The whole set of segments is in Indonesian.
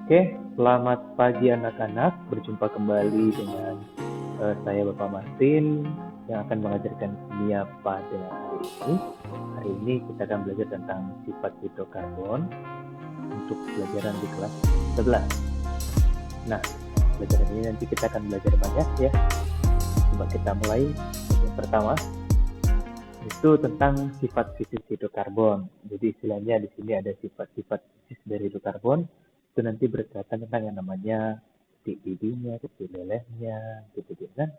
Oke, selamat pagi anak-anak. Berjumpa kembali dengan saya Bapak Martin yang akan mengajarkan kimia pada hari ini. Hari ini kita akan belajar tentang sifat hidrokarbon untuk pelajaran di kelas 11. Nah, pelajaran ini nanti kita akan belajar banyak ya. Coba kita mulai. Yang pertama itu tentang sifat fisik hidrokarbon. Jadi istilahnya di sini ada sifat-sifat fisik dari hidrokarbon. Itu nanti berkaitan tentang yang namanya titik didihnya, titik lelehnya, gitu kan.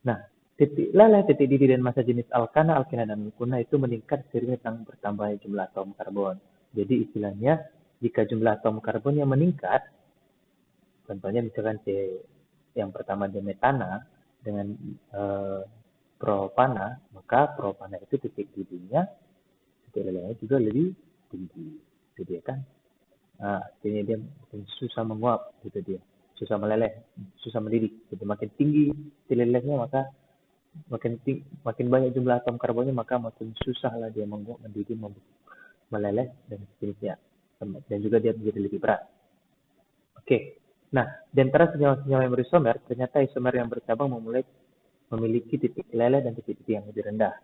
Nah, titik leleh, titik didih dan massa jenis alkana, alkena dan alkuna itu meningkat seiring dengan bertambahnya jumlah atom karbon. Jadi istilahnya jika jumlah atom karbonnya meningkat, contohnya misalkan yang pertama dia metana dengan eh, propana, maka propana itu titik didihnya, titik lelehnya juga lebih tinggi, gitu ya kan? Nah, artinya dia makin susah menguap, gitu dia, susah meleleh, susah mendidih. Jadi makin tinggi titik lelehnya, maka makin banyak jumlah atom karbonnya, maka makin susah lah dia menguap, mendidih, meleleh dan sejenisnya. Dan juga dia menjadi lebih berat. Oke. Nah, di antara senyawa-senyawa yang berisomer, ternyata isomer yang bercabang memiliki titik leleh dan titik didih yang lebih rendah.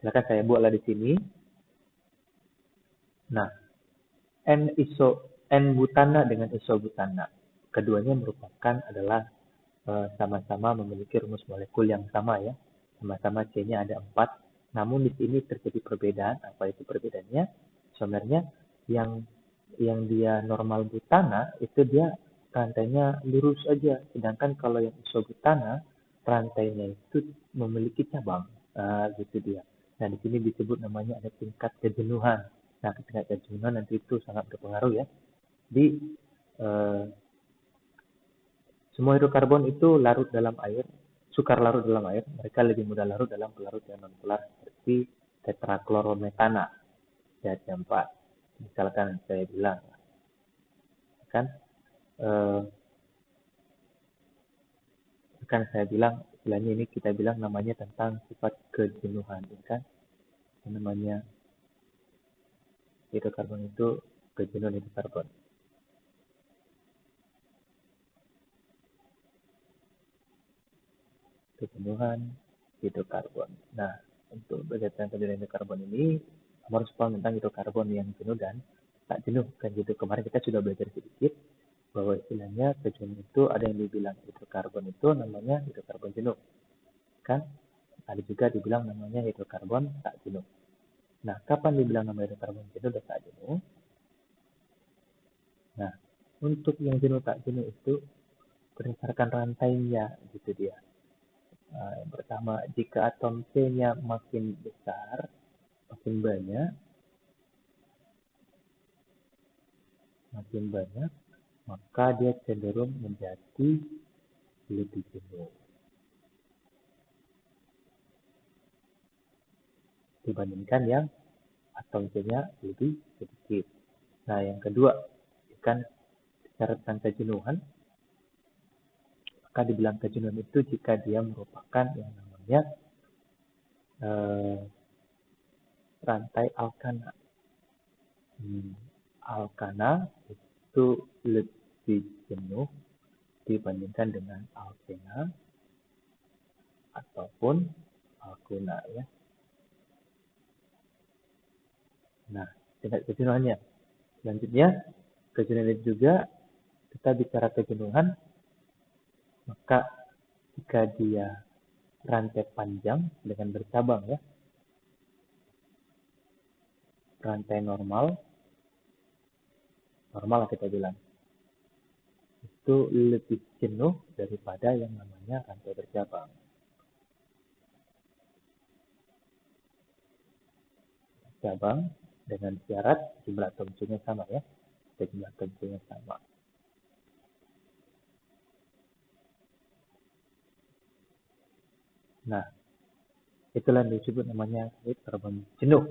Silakan saya buatlah di sini. Nah, N-butana dengan isobutana. Keduanya merupakan adalah sama-sama memiliki rumus molekul yang sama ya. Sama-sama C-nya ada 4. Namun di sini terjadi perbedaan. Apa itu perbedaannya? Isomernya yang dia normal butana itu dia rantainya lurus aja. Sedangkan kalau yang isobutana rantainya itu memiliki cabang. Gitu dia. Nah, di sini disebut namanya ada tingkat kejenuhan. Nah, tingkat kejenuhan nanti itu sangat berpengaruh ya. Di eh, semua hidrokarbon itu larut dalam air, sukar larut dalam air. Mereka lebih mudah larut dalam pelarut yang non-polar seperti tetraklorometana, CH4. Misalkan saya bilang, kan, eh, istilahnya ini kita bilang namanya tentang sifat kejenuhan, kan? Yang namanya hidrokarbon itu kejenuhan hidrokarbon. Kejenuhan hidrokarbon. Nah, untuk berdasarkan kejenuhan hidrokarbon ini, kamu harus paham tentang hidrokarbon yang jenuh dan tak jenuh. Kan gitu, kemarin kita sudah belajar sedikit bahwa istilahnya kejenuhan itu ada yang dibilang hidrokarbon itu namanya hidrokarbon jenuh. Kan? Ada juga dibilang namanya hidrokarbon tak jenuh. Nah, kapan dibilang namanya hidrokarbon jenuh dan tak jenuh? Nah, untuk yang jenuh tak jenuh itu berdasarkan rantainya gitu dia. Yang pertama, jika atom C-nya makin besar, makin banyak, maka dia cenderung menjadi lebih jenuh dibandingkan yang atom C-nya lebih sedikit. Nah, yang kedua, kan secara tentang kejenuhan, maka dibilang kejenuhan itu jika dia merupakan yang namanya rantai alkana. Alkana itu lebih jenuh dibandingkan dengan alkena ataupun alkuna ya. Nah, tingkat kejenuhannya. Selanjutnya, kejenuhan juga kita bicara kejenuhan, maka jika dia rantai panjang dengan bercabang ya, rantai normal kita bilang, itu lebih jenuh daripada yang namanya rantai bercabang. Cabang dengan syarat jumlah atom C-nya sama ya, jumlah atom C-nya sama. Nah, itulah yang disebut namanya karbon jenuh.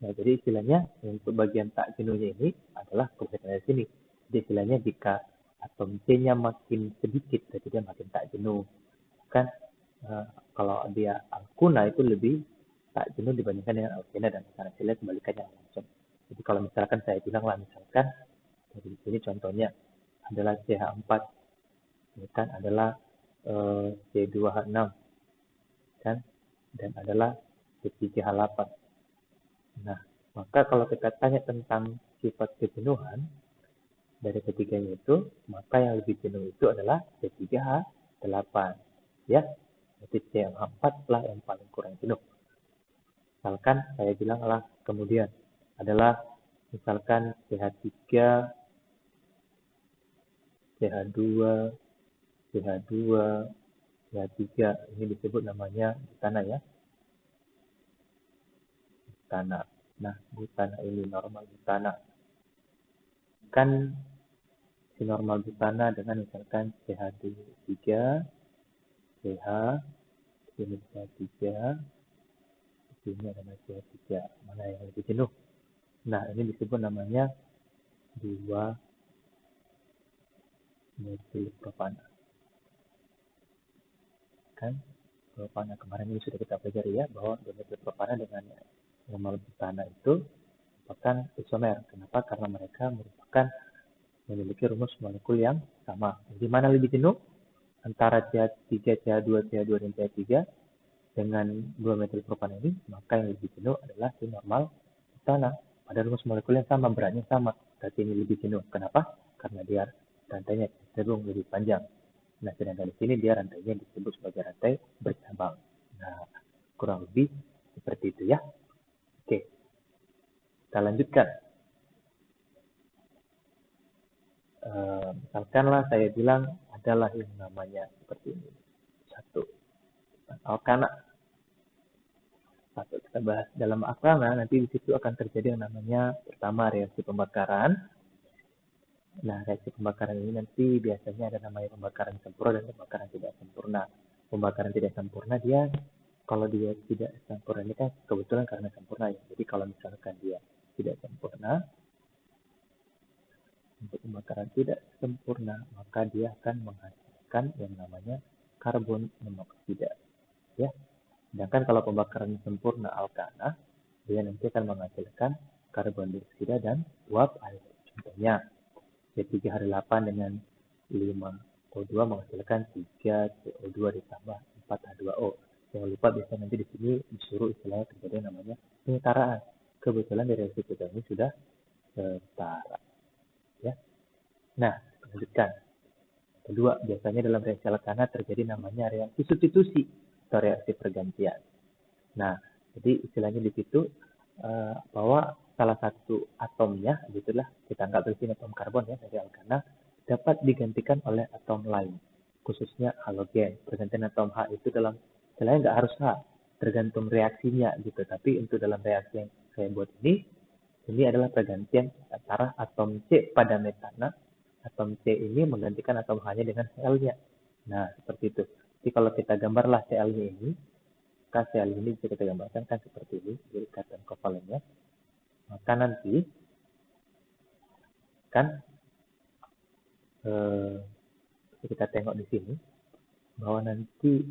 Nah, jadi istilahnya untuk bagian tak jenuhnya ini adalah perbedaan dari sini. Jadi istilahnya jika atom C-nya makin sedikit, berarti dia makin tak jenuh. Kan kalau dia alkuna itu lebih tak jenuh dibandingkan dengan alkena dan karena sila kebalikannya langsung. Jadi kalau misalkan saya bilang lah, misalkan dari sini contohnya adalah CH4, ini kan adalah C2H6 kan, dan adalah C3H8. Nah, maka kalau kita tanya tentang sifat kejenuhan dari ketiganya itu, maka yang lebih jenuh itu adalah C3H8. Ya, jadi CH4 lah yang paling kurang jenuh. Misalkan saya bilang lah kemudian adalah misalkan CH3, CH2, CH2, CH3, ini disebut namanya butana ya. Butana. Nah, butana ini normal butana. Kan si normal butana dengan misalkan CH3, CH, ini CH3, ini adalah CH3. Mana yang lebih jenuh? Nah, ini disebut namanya 2 metil propana. Kan propana kemarin ini sudah kita pelajari ya, bahwa 2 metil propana dengan normal butana itu merupakan isomer. Kenapa? Karena mereka merupakan memiliki rumus molekul yang sama. Di mana lebih jenuh? Antara CH3, CH2, CH2, dan CH3 dengan 2 metil propana ini, maka yang lebih jenuh adalah si normal butana. Pada rumus molekul yang sama, beratnya sama, berarti ini lebih jenuh. Kenapa? Karena dia rantainya cenderung lebih panjang. Nah, sedangkan di sini dia rantainya disebut sebagai rantai bercabang. Nah, kurang lebih seperti itu ya. Oke, kita lanjutkan. Misalkanlah saya bilang adalah yang namanya seperti ini. 1. Alkana. 1. Kita bahas dalam alkana, nanti di situ akan terjadi yang namanya pertama reaksi pembakaran. Nah, reaksi pembakaran ini nanti biasanya ada namanya pembakaran sempurna dan pembakaran tidak sempurna. Pembakaran tidak sempurna dia, kalau dia tidak sempurna ini kan kebetulan karena sempurna ya. Jadi kalau misalkan dia tidak sempurna, untuk pembakaran tidak sempurna, maka dia akan menghasilkan yang namanya karbon monoksida. Ya. Sedangkan kalau pembakaran sempurna alkana, dia nanti akan menghasilkan karbon dioksida dan uap air. Contohnya, C3H8 dengan 5O2 menghasilkan 3 CO2 ditambah 4 H2O. Jangan lupa biasanya nanti di sini disuruh istilahnya terjadi namanya penyetaraan. Kebetulan dari reaksi kita ini sudah setara. Ya. Nah, lanjutkan. Kedua, biasanya dalam reaksi alkana terjadi namanya reaksi substitusi atau reaksi pergantian. Nah, jadi istilahnya di situ bahwa salah satu atomnya, gitulah kita anggap di sini atom karbon ya dari alkana, dapat digantikan oleh atom lain, khususnya halogen. Pergantian atom H itu dalam istilahnya nggak harus H, tergantung reaksinya gitu. Tapi untuk dalam reaksi yang saya buat ini adalah pergantian antara atom C pada metana. Atom C ini menggantikan atom H-nya dengan Cl-nya. Nah, seperti itu. Jadi kalau kita gambarlah Cl-nya ini, Cl ini bisa kita gambarkan kan seperti ini, jadi ikatan kovalennya. Maka nanti kan kita tengok di sini bahwa nanti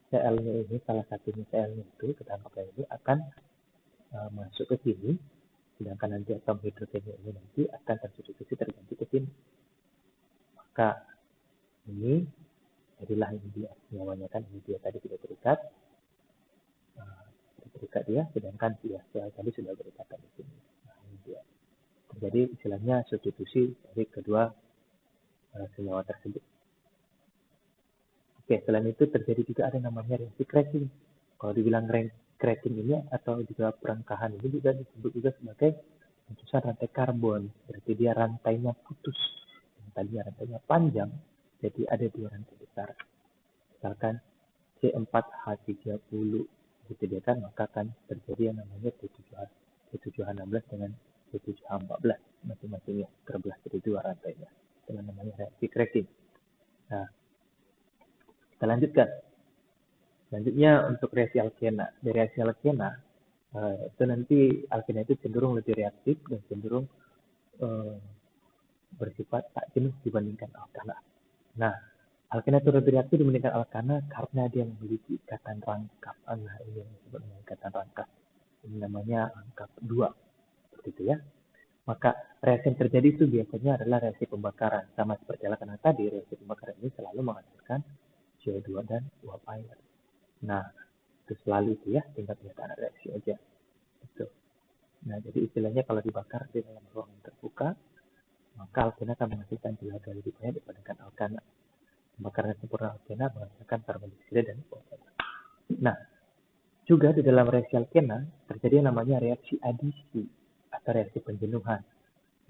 Cl-nya ini, salah satunya Cl-nya itu kita anggap ini akan masuk ke sini, sedangkan nanti atom hidrogennya ini nanti akan tersubstitusi terganti ke sini. Maka ini jadilah ini dia semuanya kan, ini dia tadi tidak terikat. Terikat dia, sedangkan dia tadi sudah berikatan di sini. Nah, ini dia. Terjadi istilahnya substitusi dari kedua senyawa tersebut. Oke, selain itu terjadi juga ada namanya reaksi cracking. Kalau dibilang cracking ini atau juga perangkahan ini juga disebut juga sebagai putusan rantai karbon. Berarti dia rantainya putus. Yang tadinya rantainya panjang, jadi ada dua rantai besar. Misalkan C4H30 disediakan, maka akan terjadi yang namanya C7H16 dengan C7H14 masing-masingnya terbelah jadi dua rantainya dengan namanya reaksi cracking. Nah, kita lanjutkan. Selanjutnya untuk reaksi alkena. Dari reaksi alkena itu nanti alkena itu cenderung lebih reaktif dan cenderung bersifat tak jenuh dibandingkan alkana. Nah, alkena itu lebih reaktif dibandingkan alkana karena dia memiliki ikatan rangkap. Nah, ini yang disebut dengan ikatan rangkap. Ini namanya rangkap 2. Seperti itu gitu ya. Maka reaksi yang terjadi itu biasanya adalah reaksi pembakaran. Sama seperti alkana tadi, reaksi pembakaran ini selalu menghasilkan CO2 dan uap air. Nah, itu selalu itu ya, tingkat penyataan reaksi aja. Gitu. Nah, jadi istilahnya kalau dibakar di dalam ruangan terbuka, maka alkena akan menghasilkan tenaga lebih banyak dibandingkan alkana. Pembakaran sempurna alkena menghasilkan karbon dioksida dan uap air. Nah, juga di dalam reaksi alkena terjadi yang namanya reaksi adisi atau reaksi penjenuhan.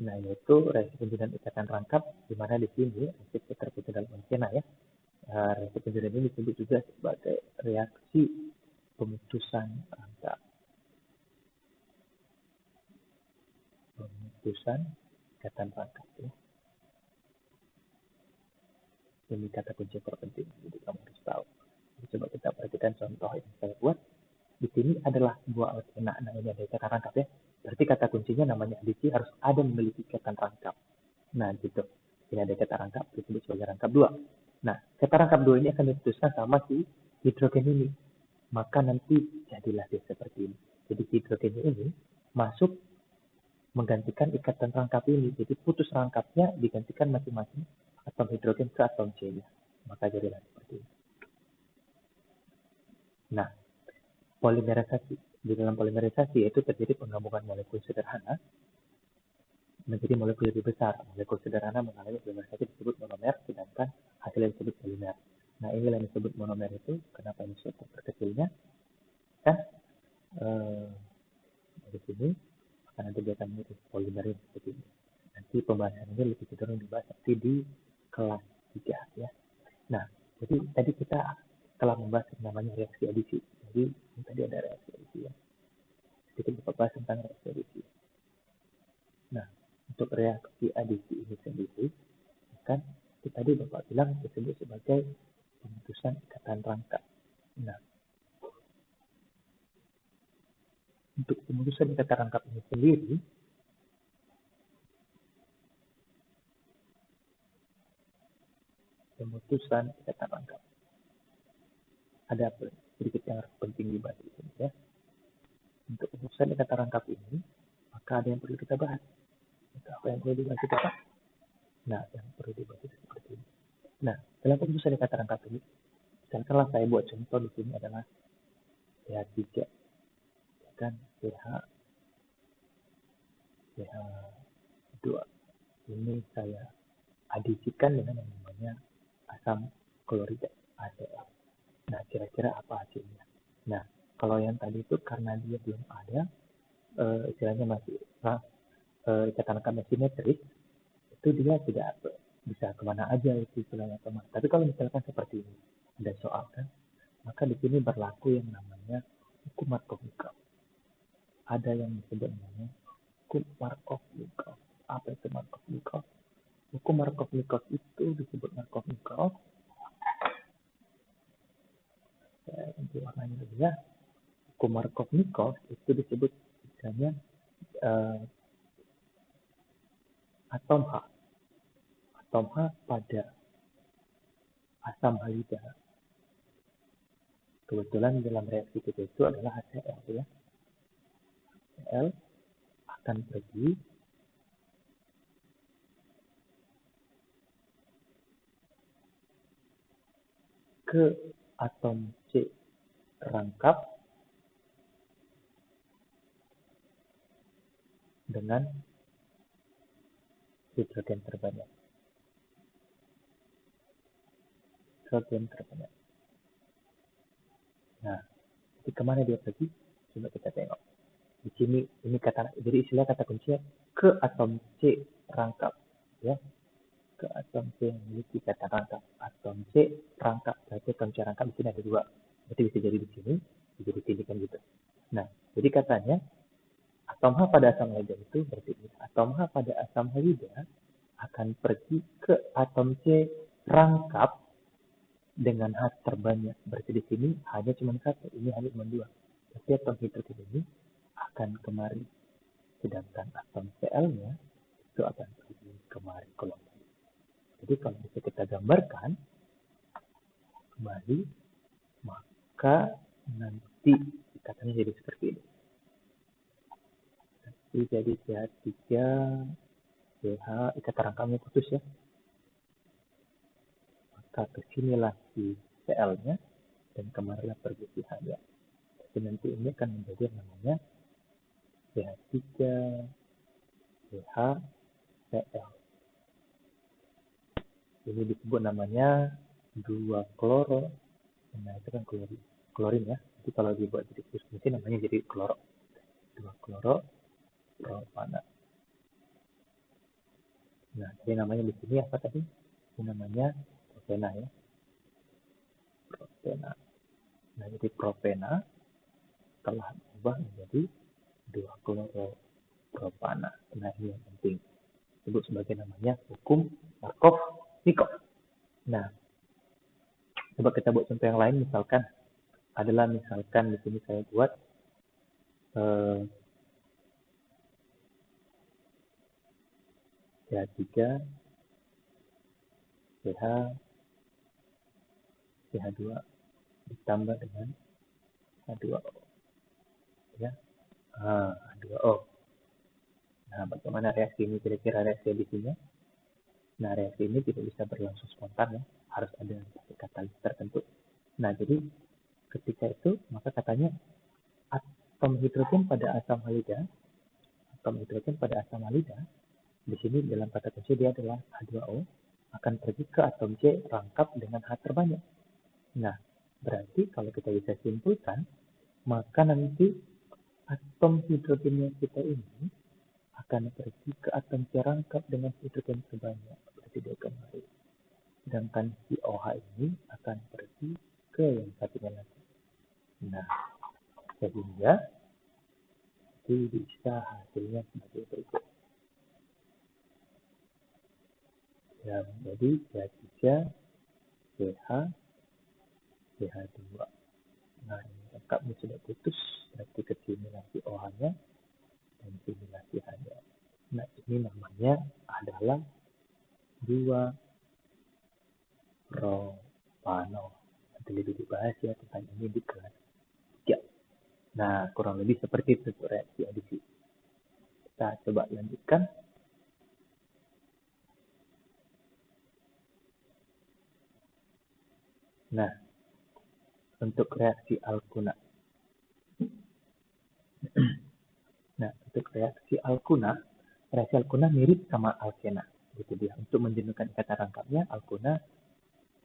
Nah, yaitu reaksi penjenuhan ikatan rangkap, di mana di sini reaksi terjadi dalam alkena ya. Reaksi penjenuhan ini disebut juga sebagai reaksi pemutusan rangkap. Pemutusan ikatan rangkap ya. Ini kata kunci terpenting, jadi kamu harus tahu. Jadi, coba kita perhatikan contoh yang saya buat. Di sini adalah sebuah alkena. Nah, ini ada ikatan rangkap ya. Berarti kata kuncinya namanya adisi harus ada memiliki ikatan rangkap. Nah, gitu. Ini ada ikatan rangkap disebut sebagai rangkap 2. Nah, ikatan rangkap 2 ini akan diputuskan sama si hidrogen ini. Maka nanti jadilah dia seperti ini. Jadi hidrogen ini masuk menggantikan ikatan rangkap ini. Jadi putus rangkapnya digantikan masing-masing atom hidrogen ke atom C-nya. Maka jadilah seperti ini. Nah, polimerisasi. Di dalam polimerisasi itu terjadi penggabungan molekul sederhana menjadi molekul lebih besar. Molekul sederhana mengalami polimerisasi disebut monomer, sedangkan hasilnya disebut polimer. Nah, inilah yang disebut monomer itu. Kenapa ini struktur terkecilnya? Kan dari sini akan nanti dia akan menjadi polimer seperti ini. Nanti pembahasan ini lebih cenderung dibahas nanti di kelas 3 ya. Nah, jadi tadi kita telah membahas yang namanya reaksi adisi. Jadi ini tadi ada reaksi adisi ya. Sedikit kita bahas tentang reaksi adisi. Nah, untuk reaksi adisi ini sendiri, kan tadi Bapak bilang disebut sebagai pemutusan ikatan rangkap. Nah, untuk pemutusan ikatan rangkap ini sendiri, pemutusan ikatan rangkap. Ada sedikit yang penting dibahas di sini ya. Untuk pemutusan ikatan rangkap ini, maka ada yang perlu kita bahas. Apa yang perlu dibahas itu apa? Nah, yang perlu dibahas itu seperti ini. Nah, dalam pemutusan ikatan rangkap ini, misalkanlah saya buat contoh di sini adalah pH 3, ya kan, pH 2. Ini saya adisikan dengan yang namanya asam klorida ACl. Nah, kira-kira apa hasilnya? Nah, kalau yang tadi itu karena dia belum ada, istilahnya masih ikatan rangkapnya simetris, itu dia tidak bisa kemana aja itu istilahnya teman. Tapi kalau misalkan seperti ini, ada soal kan, maka di sini berlaku yang namanya hukum Markov-Nikov. Ada yang disebut namanya hukum Markov-Nikov. Apa itu Markov-Nikov? Hukum Markov-Nikov itu disebut Markov-Nikov. Saya ganti warnanya dulu ya. Hukum Markov-Nikov itu disebut misalnya atom H. Atom H pada asam halida. Kebetulan dalam reaksi kita itu adalah HCl ya. HCl akan pergi ke atom C rangkap dengan hidrogen terbanyak. Nah, jadi kemana dia pergi? Coba kita tengok. Di sini ini kata, jadi istilah kata kuncinya ke atom C rangkap, ya, ke atom C yang memiliki kata rangkap. Atom C rangkap, berarti atom C rangkap di sini ada 2. Berarti bisa jadi di sini, bisa jadi di sini kan gitu. Nah, jadi katanya atom H pada asam halida itu berarti atom H pada asam halida akan pergi ke atom C rangkap dengan H terbanyak. Berarti di sini hanya cuma 1, ini hanya cuma 2. Berarti atom hidrogen ini akan kemari. Sedangkan atom Cl-nya itu akan pergi kemari kolom. Jadi kalau bisa kita gambarkan kembali, maka nanti ikatannya jadi seperti ini. jadi CH3 CH ikatan rangkapnya putus ya. Maka kesinilah si Cl-nya dan kemarilah pergi si H-nya. Jadi nanti ini akan menjadi yang namanya CH3 CH Cl. Ini disebut namanya 2 kloro. Nah, itu kan klorin ya. Jadi kalau dibuat jadi mesin namanya jadi kloro. 2 kloro propana. Nah, jadi namanya di sini apa tadi? Ini namanya propena ya. Propena. Nah, jadi propena telah berubah menjadi 2 kloro propana. Nah, ini yang penting. Disebut sebagai namanya hukum Markov-Nikov. Nah, coba kita buat contoh yang lain, misalkan di sini saya buat CH3 CH CH2 ditambah dengan H2O ya. H2O. Nah, bagaimana reaksi ini, kira-kira reaksi adisinya? Nah, reaksi ini tidak bisa berlangsung spontan ya, harus ada katalis tertentu. Nah, jadi ketika itu maka katanya atom hidrogen pada asam halida di sini dalam kata kunci dia adalah H2O akan pergi ke atom C rangkap dengan H terbanyak. Nah, berarti kalau kita bisa simpulkan, maka nanti atom hidrogennya kita ini akan pergi ke atom C rangkap dengan hidrogen terbanyak. Berarti dia kembali. Sedangkan si OH ini akan pergi ke yang satunya lagi. Nah, sehingga bisa hasilnya sebagai berikut. Ya, jadi CH3 CH CH2. Nah, ini rangkapnya sudah putus, berarti kesimilasi OH-nya dan similasi H-nya. Nah, ini namanya adalah 2 propano. Nanti lebih dibahas ya tentang ini di kelas 3. Nah, kurang lebih seperti itu reaksi adisi. Kita coba lanjutkan. Nah, untuk reaksi alkuna. Nah, untuk reaksi alkuna mirip sama alkena. Gitu dia. Untuk menjenuhkan ikatan rangkapnya, alkuna,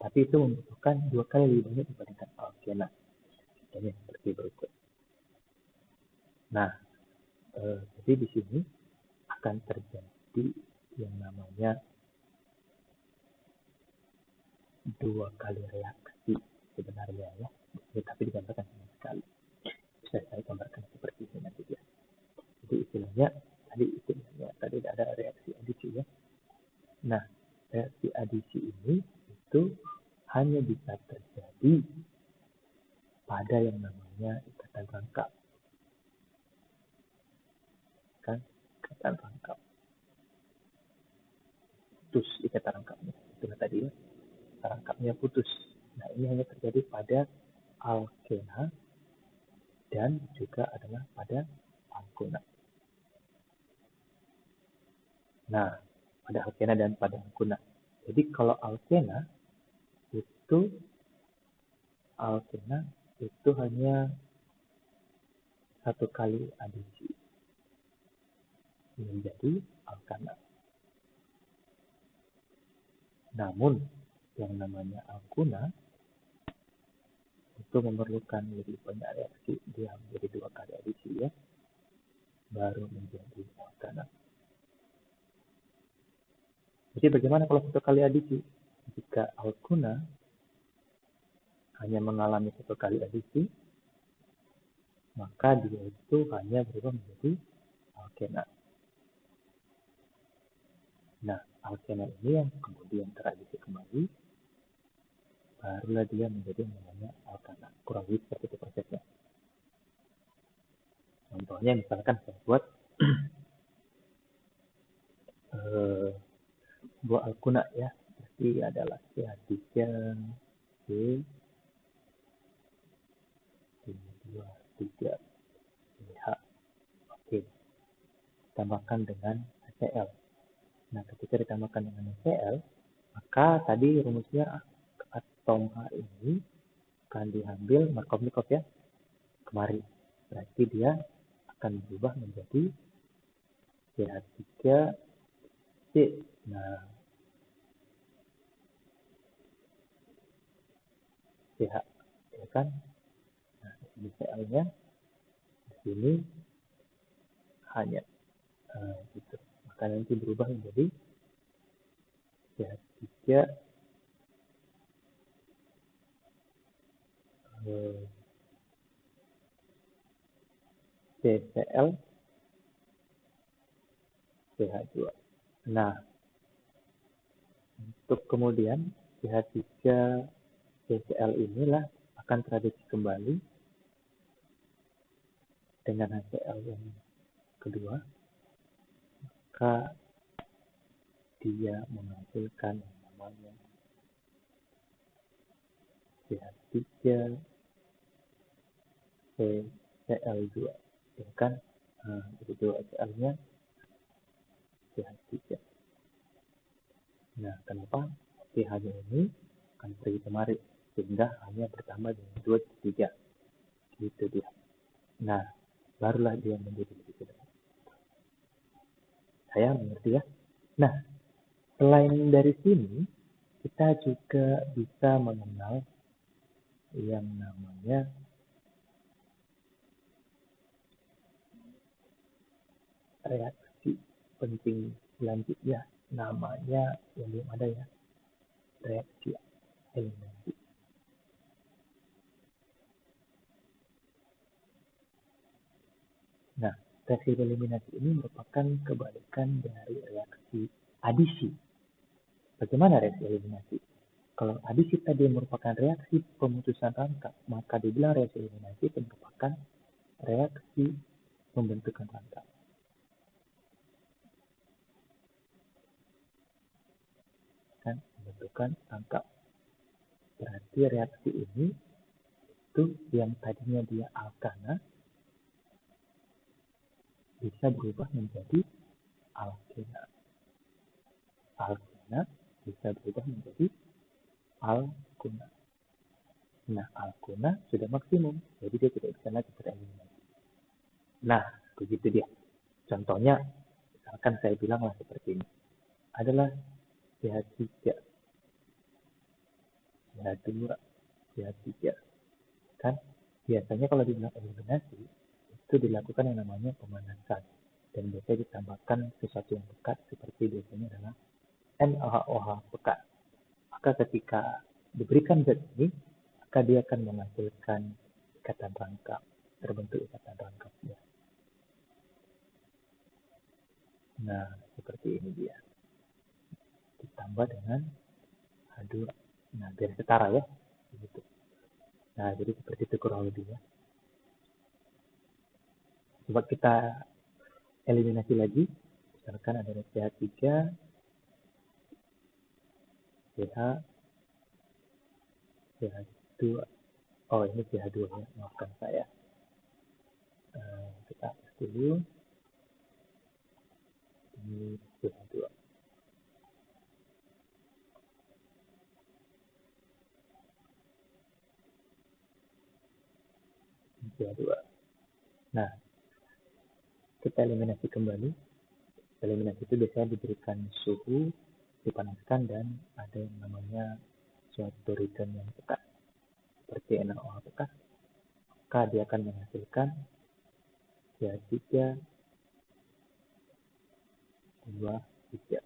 tapi itu membutuhkan 2 kali lebih banyak dibandingkan alkena. Ini seperti berikut. Nah, jadi di sini akan terjadi yang namanya 2 kali reaksi sebenarnya ya. Tapi digambarkan sama sekali. Bisa saya gambarkan seperti ini nanti ya. Jadi istilahnya tadi ada reaksi adisi ya. Nah, reaksi adisi ini itu hanya bisa terjadi pada yang namanya ikatan rangkap. Kan? Ikatan rangkap. Putus ikatan rangkapnya. Itulah tadi ya. Rangkapnya putus. Nah, ini hanya terjadi pada alkena dan juga adalah pada alkuna. Nah, pada alkena dan pada alkuna. Jadi kalau alkena itu hanya 1 kali adisi menjadi alkana. Namun yang namanya alkuna itu memerlukan lebih banyak reaksi, dia menjadi 2 kali adisi ya, baru menjadi alkana. Jadi bagaimana kalau 1 kali adisi? Jika alkuna hanya mengalami 1 kali adisi, maka dia itu hanya berubah menjadi alkena. Nah, alkena ini yang kemudian teradisi kembali, barulah dia menjadi namanya alkana. Kurang lebih seperti itu prosesnya. Contohnya misalkan saya buat buah alkuna ya, pasti adalah CH3 C 2 3 CH. Oke. ditambahkan dengan HCl. Nah, ketika ditambahkan dengan HCl, maka tadi rumusnya atom H ini akan diambil Markovnikov ya, kemari. Berarti dia akan berubah menjadi CH3C. Nah, CH ya kan? Nah, ini Cl-nya di sini hanya gitu. Maka nanti berubah menjadi CH3 CCl CH2. Nah, untuk kemudian CH3 CCl inilah akan teradiksi kembali dengan HCl yang kedua, maka dia menghasilkan yang namanya CH3 CCl2, ya kan? Nah, jadi dua HCl-nya CH3. Nah, kenapa pH-nya ini akan pergi kemari sehingga hanya bertambah dengan 2,3 gitu dia. Nah, barulah dia menjadi lebih sederhana. Saya mengerti ya. Nah, selain dari sini kita juga bisa mengenal yang namanya reaksi penting selanjutnya, namanya yang belum ada ya, reaksi eliminasi. Nah, reaksi eliminasi ini merupakan kebalikan dari reaksi adisi. Bagaimana reaksi eliminasi? Kalau adisi tadi merupakan reaksi pemutusan rangka, maka dibilang reaksi eliminasi itu merupakan reaksi pembentukan rangka. Kan pembentukan rangka. Berarti reaksi ini itu yang tadinya dia alkana bisa berubah menjadi alkena. Alkena bisa berubah menjadi alkuna. Nah, alkuna sudah maksimum, jadi dia tidak bisa lagi tereliminasi. Nah, begitu dia. Contohnya, misalkan saya bilanglah seperti ini. Adalah CH3, CH2, CH3. Kan biasanya kalau dibilang eliminasi, itu dilakukan yang namanya pemanasan. Dan biasanya ditambahkan sesuatu yang pekat, seperti biasanya adalah NaOH pekat. Maka ketika diberikan zat ini, maka dia akan menghasilkan ikatan rangkap, terbentuk ikatan rangkap ya. Nah, seperti ini dia. Ditambah dengan H2. Nah, biar setara ya. Begitu. Nah, jadi seperti itu kurang lebih ya. Coba kita eliminasi lagi. Misalkan ada CH3, CH, CH2. Oh, ini CH2 ya. Maafkan saya. Kita hapus dulu. Ini CH2. CH2. Nah, kita eliminasi kembali. Eliminasi itu biasanya diberikan suhu, dipanaskan, dan ada yang namanya suatu reagen yang pekat, seperti NaOH pekat. Maka dia akan menghasilkan CH3, 2, 3.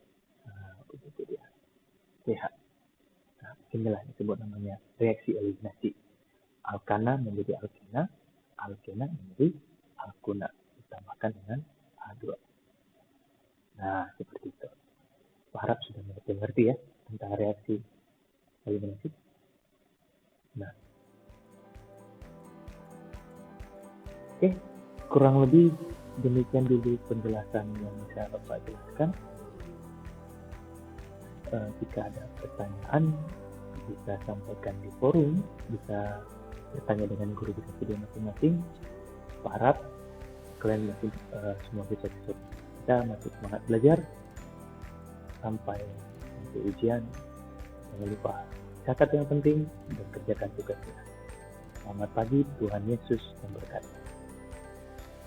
Nah, begitu dia. CH. Nah, inilah disebut namanya reaksi eliminasi. Alkana menjadi alkena, alkena menjadi alkuna, ditambahkan dengan H2. Nah, seperti itu. Harap sudah mengerti ya tentang reaksi eliminasi. Nah, oke, kurang lebih demikian dulu penjelasan yang bisa Bapak jelaskan. Jika ada pertanyaan, bisa sampaikan di forum, bisa bertanya dengan guru diskusi masing-masing. Harap kalian masih semua bisa kita masih semangat belajar. Sampai nanti ujian, jangan lupa catat yang penting dan kerjakan tugasnya. Selamat pagi, Tuhan Yesus memberkati.